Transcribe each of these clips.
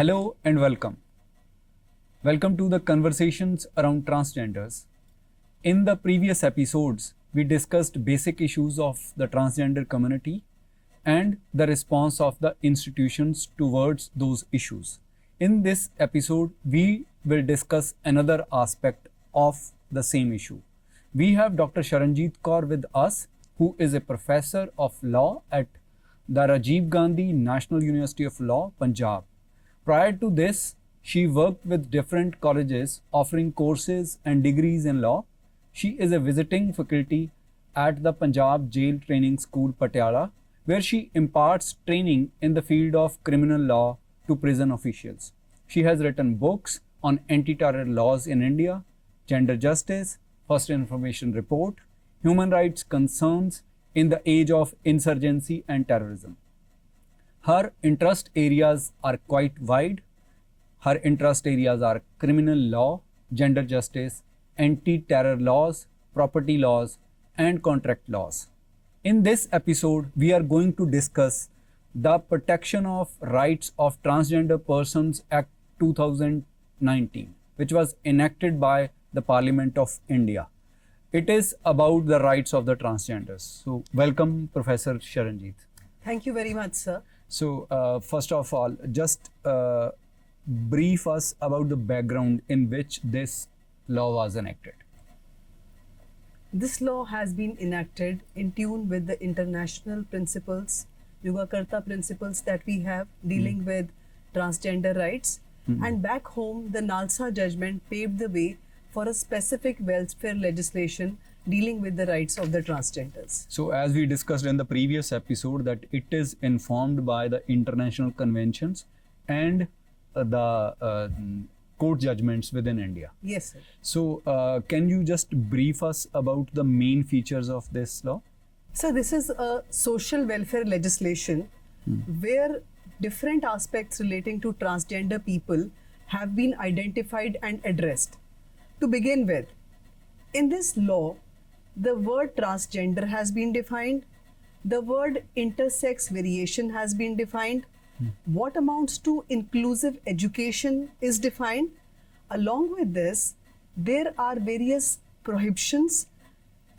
Hello and welcome. Welcome to the conversations around transgenders. In the previous episodes, we discussed basic issues of the transgender community and the response of the institutions towards those issues. In this episode, we will discuss another aspect of the same issue. We have Dr. Sharanjeet Kaur with us, who is a professor of law at the Rajiv Gandhi National University of Law, Punjab. Prior to this, she worked with different colleges offering courses and degrees in law. She is a visiting faculty at the Punjab Jail Training School, Patiala, where she imparts training in the field of criminal law to prison officials. She has written books on anti-terror laws in India, gender justice, first information report, human rights concerns in the age of insurgency and terrorism. Her interest areas are quite wide. Her interest areas are criminal law, gender justice, anti-terror laws, property laws, and contract laws. In this episode, we are going to discuss the Protection of Rights of Transgender Persons Act 2019, which was enacted by the Parliament of India. It is about the rights of the transgenders. So, welcome, Professor Sharanjeet. Thank you very much, sir. So, first of all, just brief us about the background in which this law was enacted. This law has been enacted in tune with the international principles, Yugakarta principles that we have dealing with transgender rights. And back home, the Nalsa judgment paved the way for a specific welfare legislation dealing with the rights of the transgenders. So, as we discussed in the previous episode, that it is informed by the international conventions and the court judgments within India. Yes, sir. So, can you just brief us about the main features of this law? So this is a social welfare legislation where different aspects relating to transgender people have been identified and addressed. To begin with, in this law, the word transgender has been defined, the word intersex variation has been defined, what amounts to inclusive education is defined. Along with this, there are various prohibitions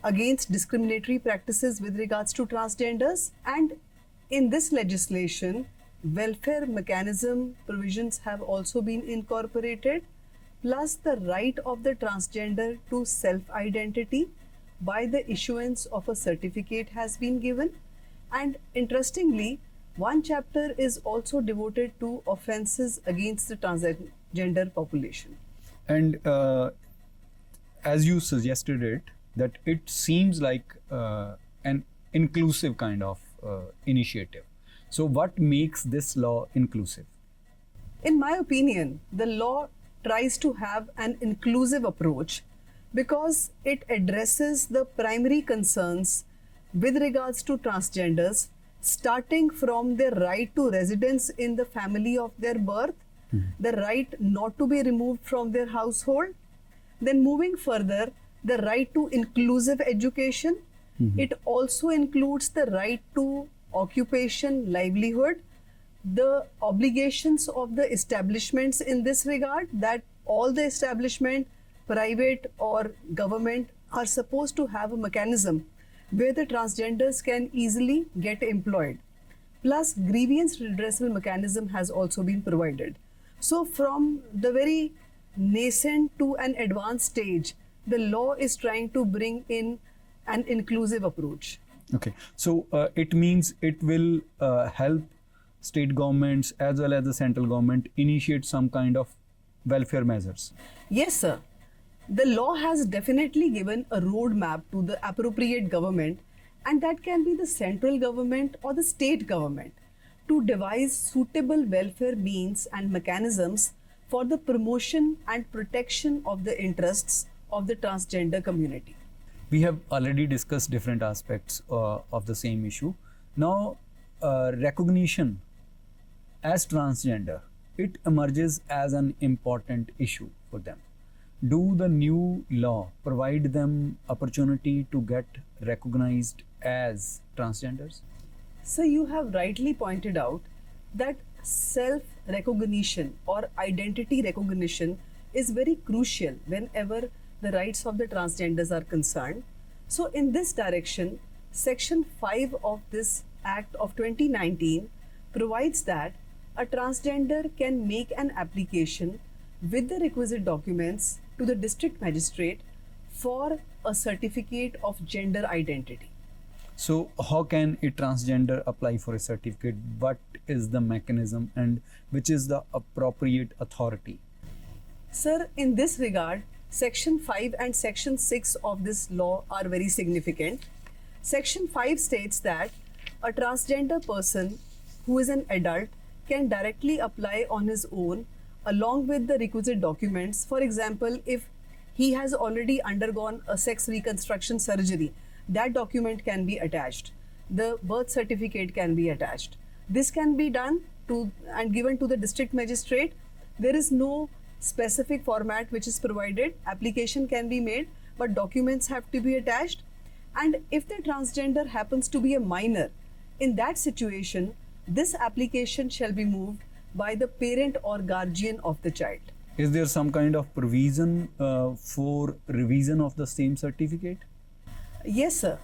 against discriminatory practices with regards to transgenders, and in this legislation, welfare mechanism provisions have also been incorporated, plus the right of the transgender to self-identity by the issuance of a certificate has been given. And interestingly, one chapter is also devoted to offences against the transgender population. And as you suggested it, that it seems like an inclusive kind of initiative. So, what makes this law inclusive? In my opinion, the law tries to have an inclusive approach because it addresses the primary concerns with regards to transgenders, starting from their right to residence in the family of their birth, the right not to be removed from their household, then moving further, the right to inclusive education. It also includes the right to occupation, livelihood, the obligations of the establishments in this regard, that all the establishment, private or government, are supposed to have a mechanism where the transgenders can easily get employed. Plus, grievance redressal mechanism has also been provided. So, from the very nascent to an advanced stage, the law is trying to bring in an inclusive approach. Okay, so it means it will help state governments as well as the central government initiate some kind of welfare measures. Yes, sir. The law has definitely given a roadmap to the appropriate government, and that can be the central government or the state government, to devise suitable welfare means and mechanisms for the promotion and protection of the interests of the transgender community. We have already discussed different aspects of the same issue. Now, recognition as transgender, it emerges as an important issue for them. Do the new law provide them opportunity to get recognized as transgenders? So you have rightly pointed out that self-recognition or identity recognition is very crucial whenever the rights of the transgenders are concerned. So, in this direction, Section 5 of this Act of 2019 provides that a transgender can make an application with the requisite documents to the district magistrate for a certificate of gender identity. So, how can a transgender apply for a certificate? What is the mechanism and which is the appropriate authority? Sir, in this regard, Section 5 and Section 6 of this law are very significant. Section 5 states that a transgender person who is an adult can directly apply on his own along with the requisite documents. For example, if he has already undergone a sex reconstruction surgery, that document can be attached. The birth certificate can be attached. This can be done to and given to the district magistrate. There is no specific format which is provided. Application can be made, but documents have to be attached. And if the transgender happens to be a minor, in that situation, this application shall be moved by the parent or guardian of the child. Is there some kind of provision for revision of the same certificate? Yes, sir.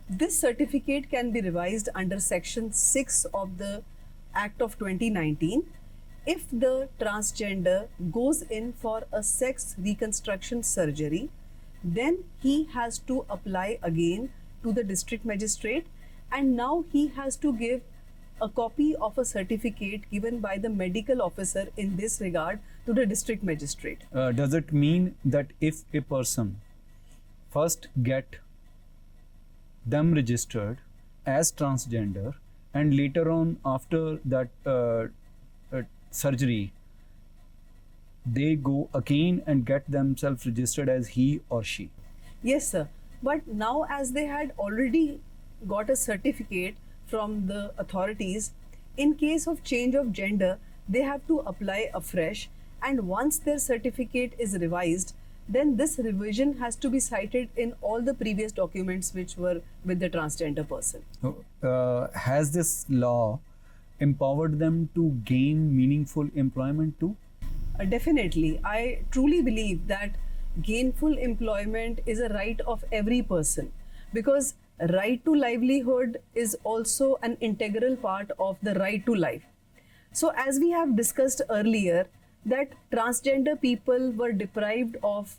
This certificate can be revised under Section 6 of the Act of 2019 if the transgender goes in for a sex reconstruction surgery. Then he has to apply again to the district magistrate, and now he has to give a copy of a certificate given by the medical officer in this regard to the district magistrate. Does it mean that if a person first get them registered as transgender and later on after that surgery they go again and get themselves registered as he or she? Yes, sir. But now, as they had already got a certificate from the authorities, in case of change of gender, they have to apply afresh. And once their certificate is revised, then this revision has to be cited in all the previous documents which were with the transgender person. Has this law empowered them to gain meaningful employment too? Definitely. I truly believe that gainful employment is a right of every person, because right to livelihood is also an integral part of the right to life. So, as we have discussed earlier, that transgender people were deprived of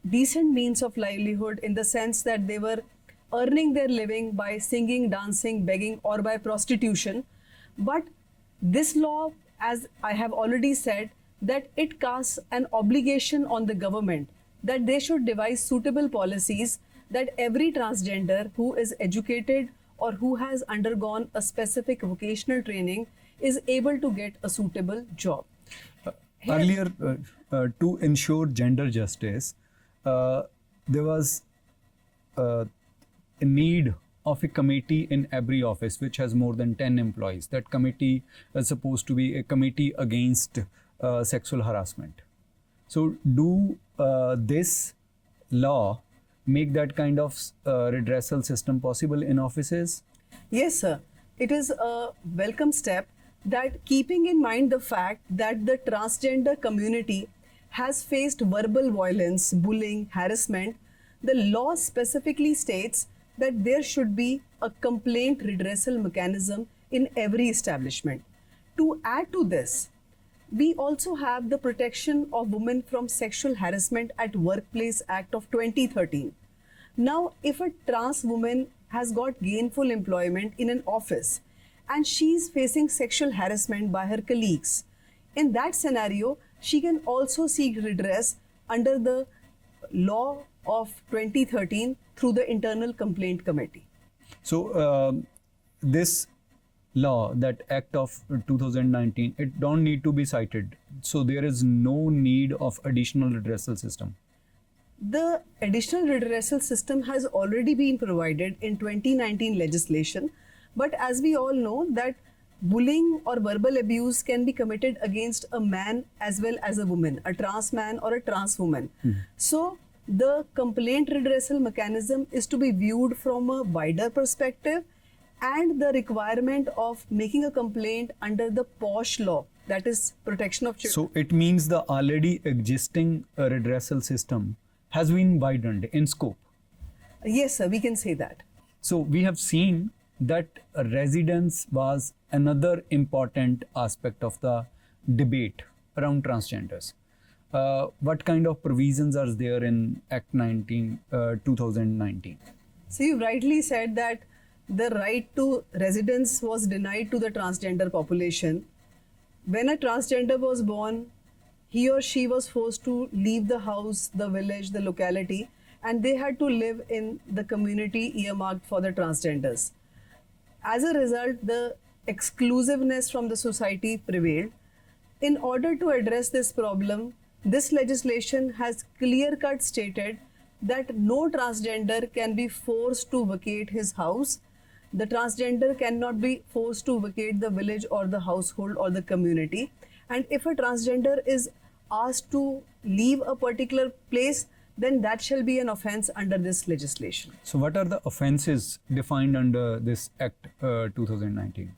decent means of livelihood, in the sense that they were earning their living by singing, dancing, begging, or by prostitution. But this law, as I have already said, that it casts an obligation on the government that they should devise suitable policies that every transgender who is educated or who has undergone a specific vocational training is able to get a suitable job. Earlier, to ensure gender justice, there was a need of a committee in every office which has more than 10 employees. That committee is supposed to be a committee against sexual harassment. So, do this law make that kind of redressal system possible in offices? Yes, sir. It is a welcome step, that keeping in mind the fact that the transgender community has faced verbal violence, bullying, harassment, the law specifically states that there should be a complaint redressal mechanism in every establishment. To add to this, we also have the Protection of Women from Sexual Harassment at Workplace Act of 2013. Now, if a trans woman has got gainful employment in an office and she is facing sexual harassment by her colleagues, in that scenario, she can also seek redress under the law of 2013 through the Internal Complaint Committee. So, this law, that Act of 2019, it don't need to be cited. So, there is no need of additional redressal system. The additional redressal system has already been provided in 2019 legislation, but as we all know that bullying or verbal abuse can be committed against a man as well as a woman, a trans man or a trans woman. So, the complaint redressal mechanism is to be viewed from a wider perspective, and the requirement of making a complaint under the POSH law, that is Protection of Children. So it means the already existing redressal system has been widened in scope. Yes, sir, we can say that. So we have seen that residence was another important aspect of the debate around transgenders. What kind of provisions are there in Act 2019? So you rightly said that the right to residence was denied to the transgender population. When a transgender was born, he or she was forced to leave the house, the village, the locality, and they had to live in the community earmarked for the transgenders. As a result, the exclusiveness from the society prevailed. In order to address this problem, this legislation has clear-cut stated that no transgender can be forced to vacate his house. The transgender cannot be forced to vacate the village or the household or the community. And if a transgender is asked to leave a particular place, then that shall be an offense under this legislation. So what are the offenses defined under this Act 2019?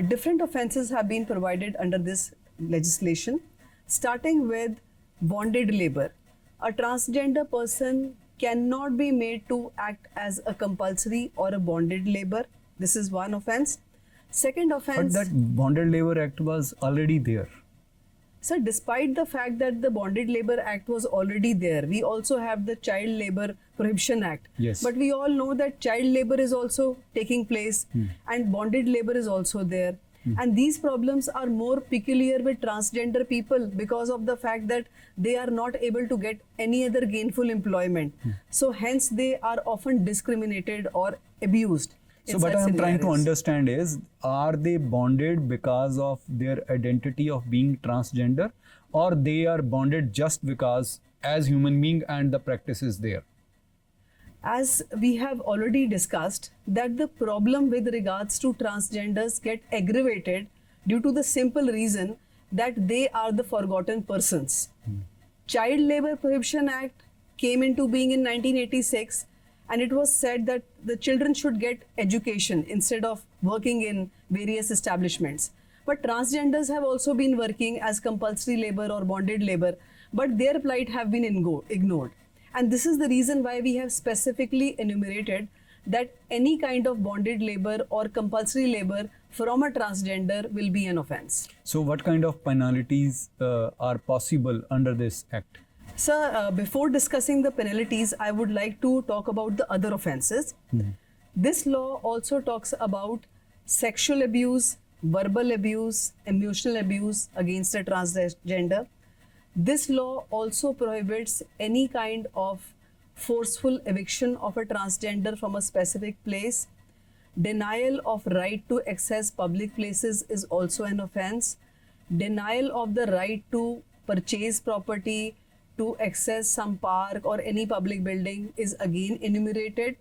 Different offenses have been provided under this legislation, starting with bonded labor. A transgender person cannot be made to act as a compulsory or a bonded labor. This is one offense. Second offense. But that Bonded Labor Act was already there. Sir, despite the fact that the Bonded Labor Act was already there, we also have the Child Labor Prohibition Act. Yes. But we all know that child labor is also taking place and bonded labor is also there. And these problems are more peculiar with transgender people because of the fact that they are not able to get any other gainful employment. So hence they are often discriminated or abused. So what I am trying to understand is, are they bonded because of their identity of being transgender, or they are bonded just because as human being and the practice is there? As we have already discussed, that the problem with regards to transgenders get aggravated due to the simple reason that they are the forgotten persons. Child Labor Prohibition Act came into being in 1986, and it was said that the children should get education instead of working in various establishments. But transgenders have also been working as compulsory labor or bonded labor, but their plight have been ignored. And this is the reason why we have specifically enumerated that any kind of bonded labor or compulsory labor from a transgender will be an offense. So what kind of penalties are possible under this act? Sir, before discussing the penalties, I would like to talk about the other offenses. This law also talks about sexual abuse, verbal abuse, emotional abuse against a transgender. This law also prohibits any kind of forceful eviction of a transgender from a specific place. Denial of right to access public places is also an offense. Denial of the right to purchase property, to access some park or any public building is again enumerated.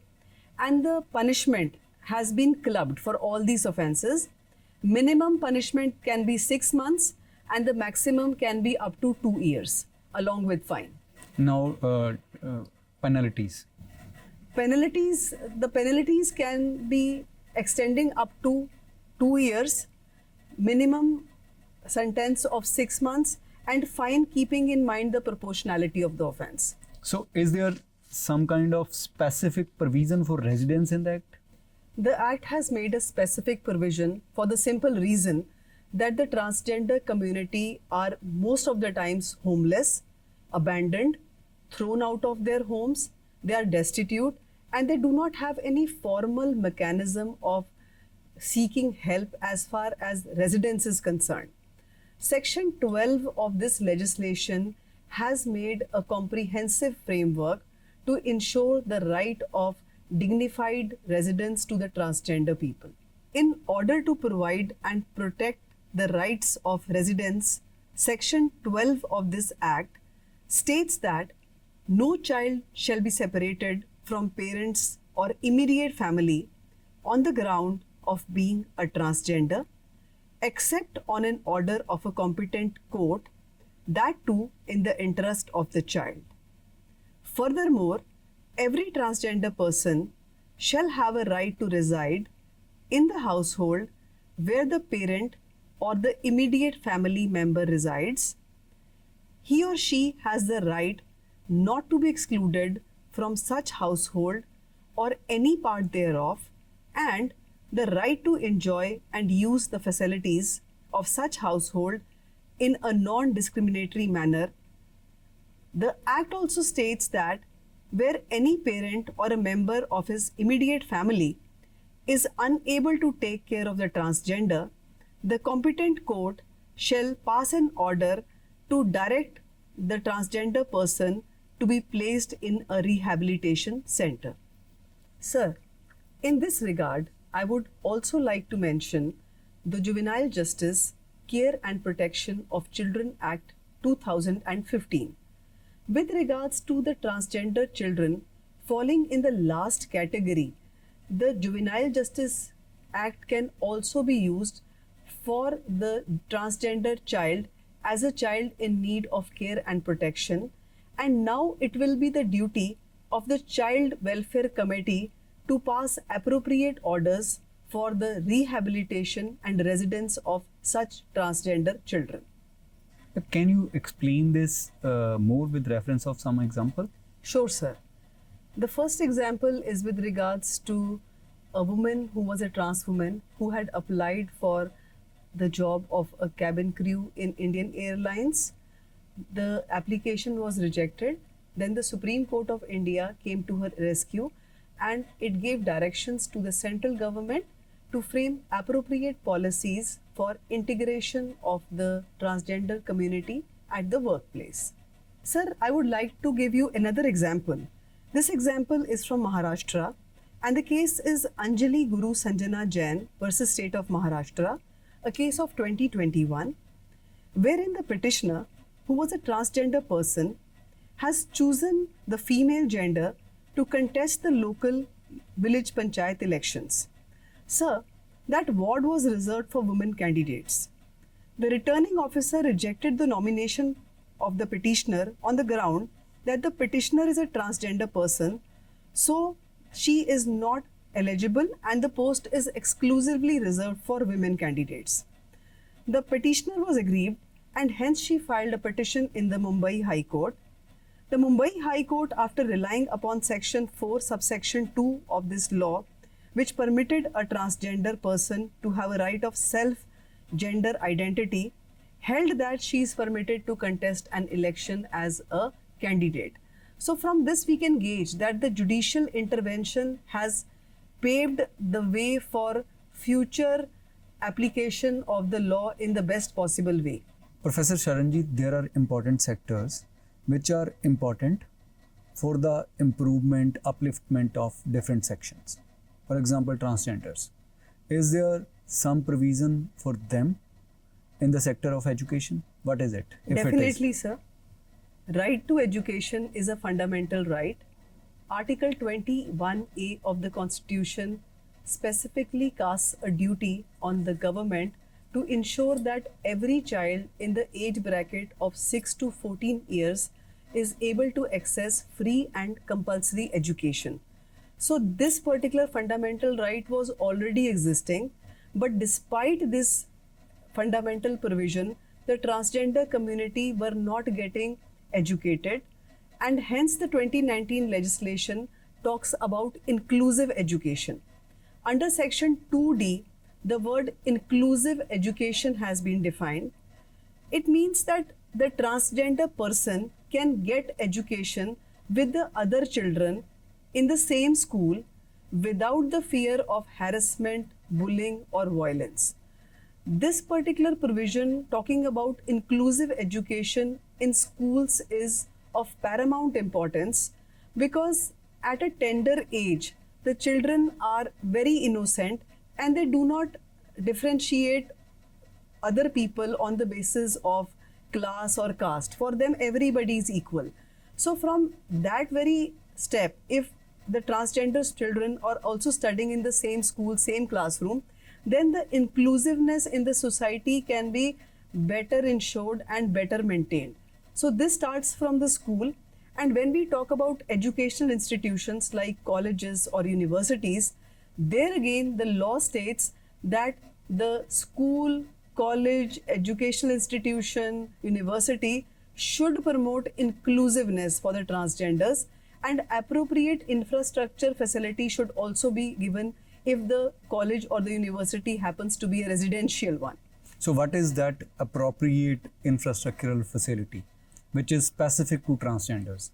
And the punishment has been clubbed for all these offenses. Minimum punishment can be 6 months and the maximum can be up to 2 years along with fine. Now, penalties. The penalties can be extending up to 2 years, minimum sentence of 6 months, and fine keeping in mind the proportionality of the offense. So is there some kind of specific provision for residence in the act? The act has made a specific provision for the simple reason that the transgender community are most of the times homeless, abandoned, thrown out of their homes, they are destitute, and they do not have any formal mechanism of seeking help as far as residence is concerned. Section 12 of this legislation has made a comprehensive framework to ensure the right of dignified residence to the transgender people. In order to provide and protect the rights of residents, Section 12 of this Act states that no child shall be separated from parents or immediate family on the ground of being a transgender, except on an order of a competent court, that too in the interest of the child. Furthermore, every transgender person shall have a right to reside in the household where the parent or the immediate family member resides, he or she has the right not to be excluded from such household or any part thereof, and the right to enjoy and use the facilities of such household in a non-discriminatory manner. The Act also states that where any parent or a member of his immediate family is unable to take care of the transgender, the competent court shall pass an order to direct the transgender person to be placed in a rehabilitation center. Sir, in this regard, I would also like to mention the Juvenile Justice, Care and Protection of Children Act 2015. With regards to the transgender children falling in the last category, the Juvenile Justice Act can also be used for the transgender child as a child in need of care and protection, and now it will be the duty of the Child Welfare Committee to pass appropriate orders for the rehabilitation and residence of such transgender children. Can you explain this more with reference of some example? Sure, sir. The first example is with regards to a woman who was a trans woman who had applied for the job of a cabin crew in Indian Airlines. The application was rejected. Then the Supreme Court of India came to her rescue, and it gave directions to the central government to frame appropriate policies for integration of the transgender community at the workplace. Sir, I would like to give you another example. This example is from Maharashtra, and the case is Anjali Guru Sanjana Jain versus State of Maharashtra, a case of 2021, wherein the petitioner, who was a transgender person, has chosen the female gender to contest the local village panchayat elections. Sir, that ward was reserved for women candidates. The returning officer rejected the nomination of the petitioner on the ground that the petitioner is a transgender person, so she is not eligible and the post is exclusively reserved for women candidates. The petitioner was aggrieved, and hence she filed a petition in the Mumbai High Court. The Mumbai High Court, after relying upon Section 4, subsection 2 of this law, which permitted a transgender person to have a right of self-gender identity, held that she is permitted to contest an election as a candidate. So from this we can gauge that the judicial intervention has paved the way for future application of the law in the best possible way. Professor Sharanjit, there are important sectors which are important for the improvement, upliftment of different sections. For example, transgenders. Is there some provision for them in the sector of education? What is it? Definitely, sir. Right to education is a fundamental right. Article 21A of the Constitution specifically casts a duty on the government to ensure that every child in the age bracket of 6 to 14 years is able to access free and compulsory education. So this particular fundamental right was already existing, but despite this fundamental provision, the transgender community were not getting educated, and hence the 2019 legislation talks about inclusive education. Under section 2D, the word inclusive education has been defined. It means that the transgender person can get education with the other children in the same school without the fear of harassment, bullying, or violence. This particular provision talking about inclusive education in schools is of paramount importance, because at a tender age, the children are very innocent and they do not differentiate other people on the basis of class or caste. For them, everybody is equal. So from that very step, if the transgender children are also studying in the same school, same classroom, then the inclusiveness in the society can be better ensured and better maintained. So this starts from the school. And when we talk about educational institutions like colleges or universities, There again, the law states that the school, college, educational institution, university should promote inclusiveness for the transgenders, and appropriate infrastructure facility should also be given if the college or the university happens to be a residential one. So, what is that appropriate infrastructural facility which is specific to transgenders?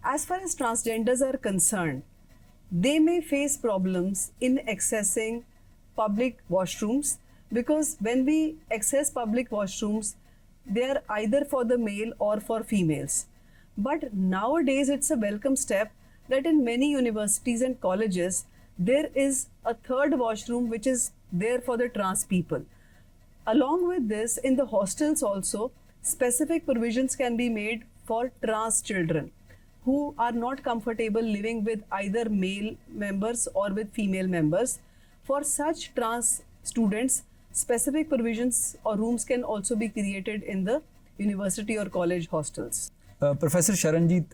As far as transgenders are concerned, they may face problems in accessing public washrooms, because when we access public washrooms, they are either for the male or for females. But nowadays, it's a welcome step that in many universities and colleges, there is a third washroom which is there for the trans people. Along with this, in the hostels also, specific provisions can be made for trans children who are not comfortable living with either male members or with female members. For such trans students, specific provisions or rooms can also be created in the university or college hostels. Professor Sharanjit,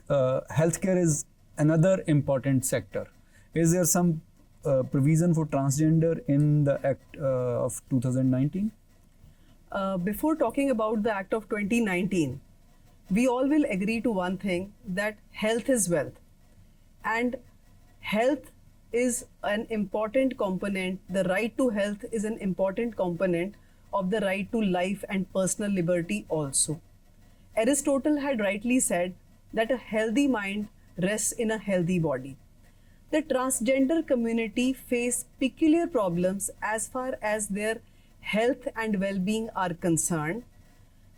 healthcare is another important sector. Is there some provision for transgender in the Act of 2019? Before talking about the Act of 2019, we all will agree to one thing, that health is wealth. And health is an important component, the right to health is an important component of the right to life and personal liberty also. Aristotle had rightly said that a healthy mind rests in a healthy body. The transgender community face peculiar problems as far as their health and well-being are concerned.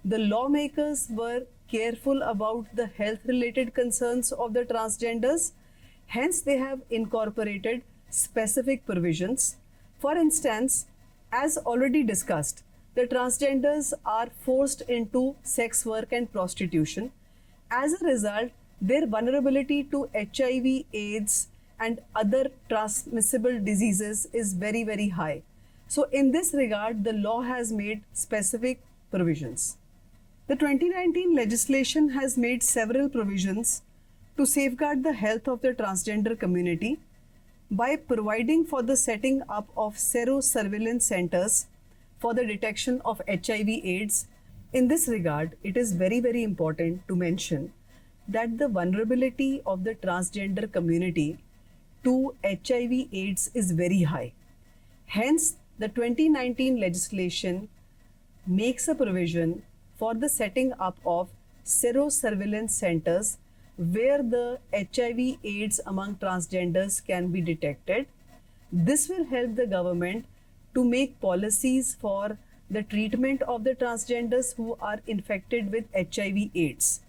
The lawmakers were careful about the health-related concerns of the transgenders. Hence, they have incorporated specific provisions. For instance, as already discussed, the transgenders are forced into sex work and prostitution. As a result, their vulnerability to HIV, AIDS, and other transmissible diseases is very, very high. So, in this regard, the law has made specific provisions. The 2019 legislation has made several provisions to safeguard the health of the transgender community by providing for the setting up of serosurveillance centers for the detection of HIV/AIDS. In this regard, it is very, very important to mention that the vulnerability of the transgender community to HIV/AIDS is very high. Hence, the 2019 legislation makes a provision for the setting up of serosurveillance centers where the HIV/AIDS among transgenders can be detected. This will help the government to make policies for the treatment of the transgenders who are infected with HIV/AIDS.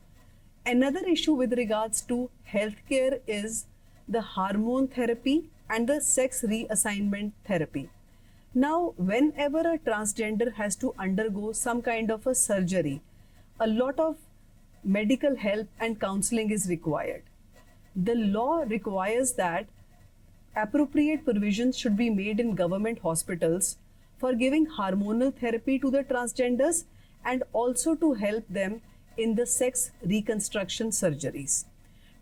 Another issue with regards to healthcare is the hormone therapy and the sex reassignment therapy. Now, whenever a transgender has to undergo some kind of a surgery, a lot of medical help and counseling is required. The law requires that appropriate provisions should be made in government hospitals for giving hormonal therapy to the transgenders and also to help them in the sex reconstruction surgeries.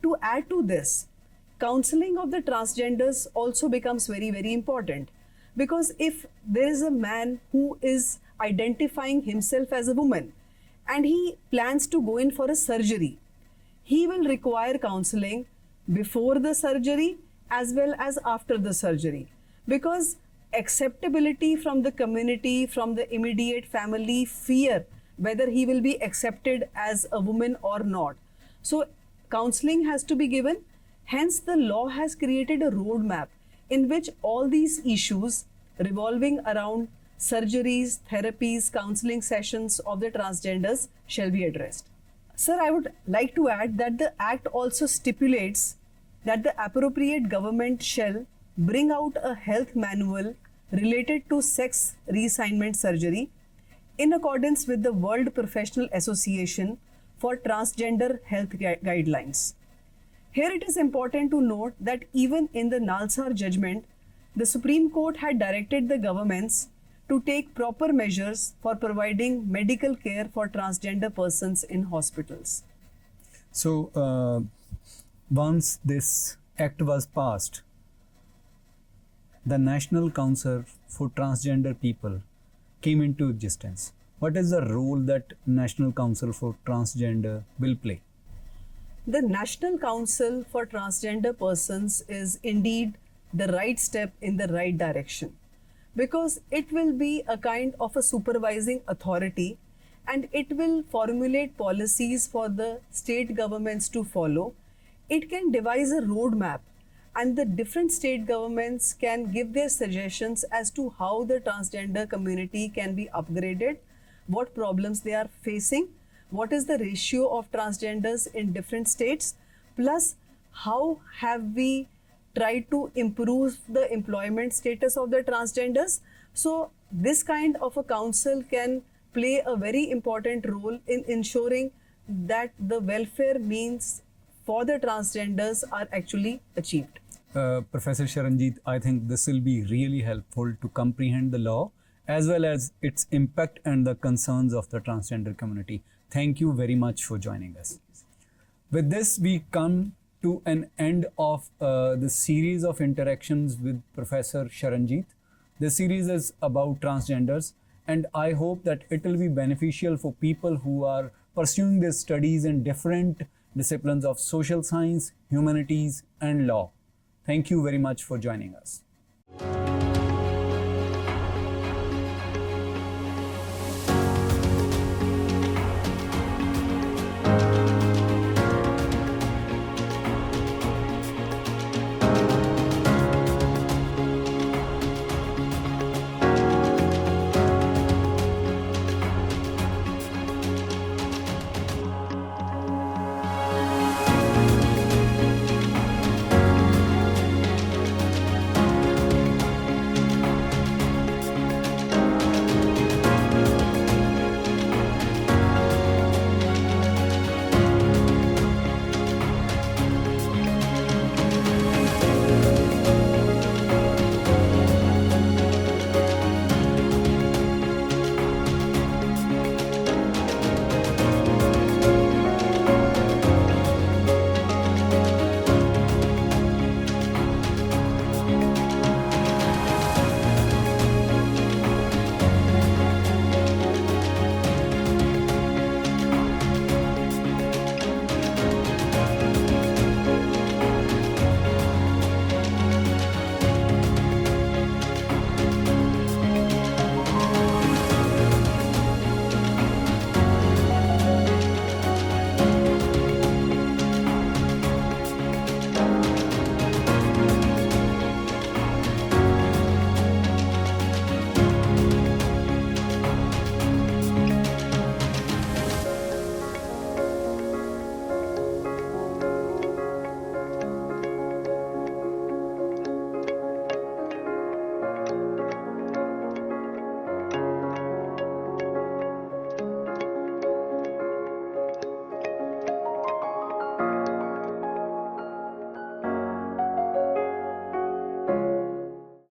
To add to this, counseling of the transgenders also becomes very, very important. Because if there is a man who is identifying himself as a woman and he plans to go in for a surgery, he will require counseling before the surgery as well as after the surgery. Because acceptability from the community, from the immediate family, fear whether he will be accepted as a woman or not. So, counseling has to be given. Hence, the law has created a roadmap in which all these issues revolving around surgeries, therapies, counseling sessions of the transgenders shall be addressed. Sir, I would like to add that the Act also stipulates that the appropriate government shall bring out a health manual related to sex reassignment surgery in accordance with the World Professional Association for Transgender Health Guidelines. Here it is important to note that even in the Nalsar judgment, the Supreme Court had directed the governments to take proper measures for providing medical care for transgender persons in hospitals. So, once this act was passed, the National Council for Transgender People came into existence? What is the role that National Council for Transgender will play? The National Council for Transgender Persons is indeed the right step in the right direction because it will be a kind of a supervising authority and it will formulate policies for the state governments to follow. It can devise a roadmap and the different state governments can give their suggestions as to how the transgender community can be upgraded, what problems they are facing, what is the ratio of transgenders in different states, plus how have we tried to improve the employment status of the transgenders. So this kind of a council can play a very important role in ensuring that the welfare means for the transgenders are actually achieved. Professor Sharanjit, I think this will be really helpful to comprehend the law as well as its impact and the concerns of the transgender community. Thank you very much for joining us. With this, we come to an end of the series of interactions with Professor Sharanjit. The series is about transgenders, and I hope that it will be beneficial for people who are pursuing their studies in different disciplines of social science, humanities, and law. Thank you very much for joining us.